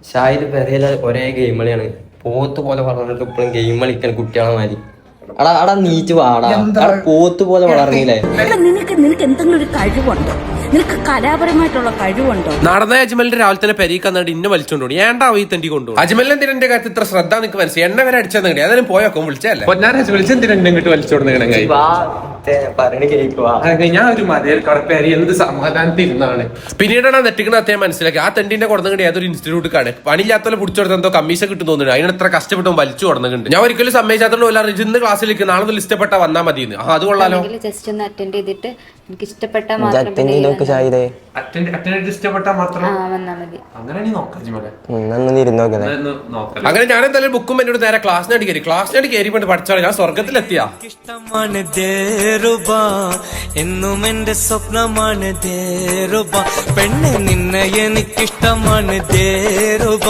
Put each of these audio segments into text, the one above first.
ഷാഹിദ് പെരയിലെ ഒരേ ഗെയിം കളിയാണ്. പോത്ത് പോലെ വളർന്നിട്ട് ഇപ്പോഴും ഗെയിം കളിക്കാൻ കുട്ടികളെ മാതിരി. അടാ നീച്ച് വാടാ, പോത്ത് പോലെ വളർന്നില്ലേ? നിനക്ക് എന്തെങ്കിലും ഒരു കഴിവുണ്ടോ? നിനക്ക് കലാപരമായിട്ടുള്ള കഴിവുണ്ടോ? നടന്ന അജ്മലിന്റെ രാവിലെ തന്നെ പെരീക്ക് വന്നിട്ട് ഇന്നെ വലിച്ചോണ്ടോ ഏണ്ടാ ഈ തണ്ടി കൊണ്ടുപോകും. അജ്മലിന് എന്തിനാ എന്റെ കാര്യത്തിൽ ഇത്ര ശ്രദ്ധ നിനക്ക് മനസ്സിലായി? എണ്ണ വരെ അടിച്ചാൽ ഏതായാലും പോയൊക്കെ വിളിച്ചല്ലേ ഞാൻ വിളിച്ചെന്തിനാ ഇങ്ങോട്ട് വലിച്ചോടുന്ന ഞാൻ ഒരു മതിൽ കടപ്പേരി എന്ത് സമാധാനത്തിരുന്നാണ്. പിന്നീടാണ് നെറ്റിക്കണ അദ്ദേഹം മനസ്സിലാക്കി ആ തെണ്ടിന്റെ കൊടുന്നുകൊണ്ട് ഏതൊരു ഇൻസ്റ്റിറ്റ്യൂട്ടിലാണ് പണിയില്ലാത്തവരെ പിടിച്ചെടുത്ത് എന്തോ കമ്മീഷൻ കിട്ടും തോന്നുന്നു. അതിന് എത്ര കഷ്ടപ്പെട്ടും വലിച്ചു കൊടുക്കുന്നുണ്ട്. ഞാൻ ഒരിക്കലും സമ്മതിച്ചാത്തോളം ഇന്ന് ക്ലാസ്സിലേക്ക് നാളെ ഇഷ്ടപ്പെട്ട വന്നാൽ മതി. അത് കൊള്ളാലോ. ജസ്റ്റ് ഒന്ന് അറ്റൻഡ് ചെയ്തിട്ട് എനിക്ക് ഇഷ്ടപ്പെട്ട അങ്ങനെ ഞാൻ എന്തായാലും ബുക്കും എന്നോട് നേരെ ക്ലാസ്സിനടി കയറി പഠിച്ചാൽ ഞാൻ സ്വർഗത്തിലെത്തിയ എന്നും എന്റെ സ്വപ്നമാണ് ദേറുബ പെണ്ണെ നിന്നെ എനിക്കിഷ്ടമാണ് ദേറുബ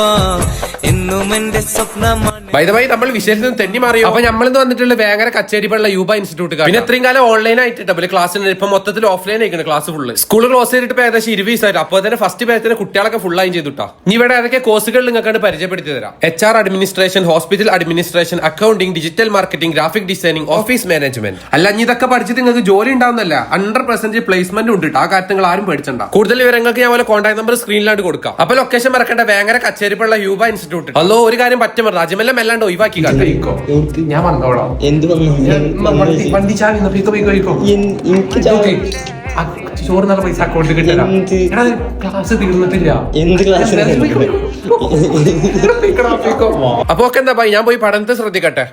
എന്നും എന്റെ സ്വപ്നമാണ്. വൈദമായി നമ്മൾ വിശേഷത്തിൽ തെന്നി മാറിയോ? അപ്പൊ നമ്മളിന്ന് വന്നിട്ടുള്ള വേങ്ങര കച്ചേരിപ്പുള്ള യൂബ ഇൻസ്റ്റിറ്റ്യൂട്ട്. പിന്നെ ഇത്രയും കാലം ഓൺലൈൻ ആയിട്ട് ക്ലാസ്സിന് ഇപ്പൊ മൊത്തത്തിൽ ഓഫ്ലൈൻ ആയിക്കണം ക്ലാസ് ഫുള്ള്. സ്കൂൾ ക്ലോസ് ചെയ്തിട്ട് ഏകദേശം 20 ദിവസമായിട്ട്. അപ്പൊ തന്നെ ഫസ്റ്റ് പേരത്തിന് കുട്ടികളൊക്കെ ഫുൾ ആയി ചെയ്തിട്ടാ. ഇനി ഇവിടെ ഏതൊക്കെ കോഴ്സുകൾ നിങ്ങൾക്ക് പരിചയപ്പെടുത്തി തരാം. HR administration, hospital administration, accounting, digital marketing, graphic designing, office management. അല്ല ഇനി ഇതൊക്കെ പഠിച്ചിട്ട് നിങ്ങൾക്ക് ജോലി ഉണ്ടാവുന്നല്ല, 100% പ്ലേസ്മെന്റ് ഉണ്ട്. ആ കാര്യത്തിൽ നിങ്ങൾ ആരും പേടിച്ചണ്ട. കൂടുതൽ വിവരങ്ങൾക്ക് ഞാൻ കോൺടാക്ട് നമ്പർ സ്ക്രീനിലാണ്ട് കൊടുക്കാം. അപ്പൊ ലൊക്കേഷൻ മറക്കേണ്ട വേങ്ങര കച്ചേരിപ്പുള്ള യൂബ ഇൻസ്റ്റിറ്റ്യൂട്ട്. അല്ലോ ഒരു കാര്യം പറ്റും രാജ്യമെല്ലാം അല്ലാണ്ട് ഒഴിവാക്കി ഞാൻ വന്നോളാം. ചോറ് നല്ല പൈസ അക്കൗണ്ടിൽ കിട്ടാം. ക്ലാസ് തീർന്നിട്ടില്ല. അപ്പൊ ഒക്കെ എന്താ ഞാൻ പോയി പഠനത്തെ ശ്രദ്ധിക്കട്ടെ.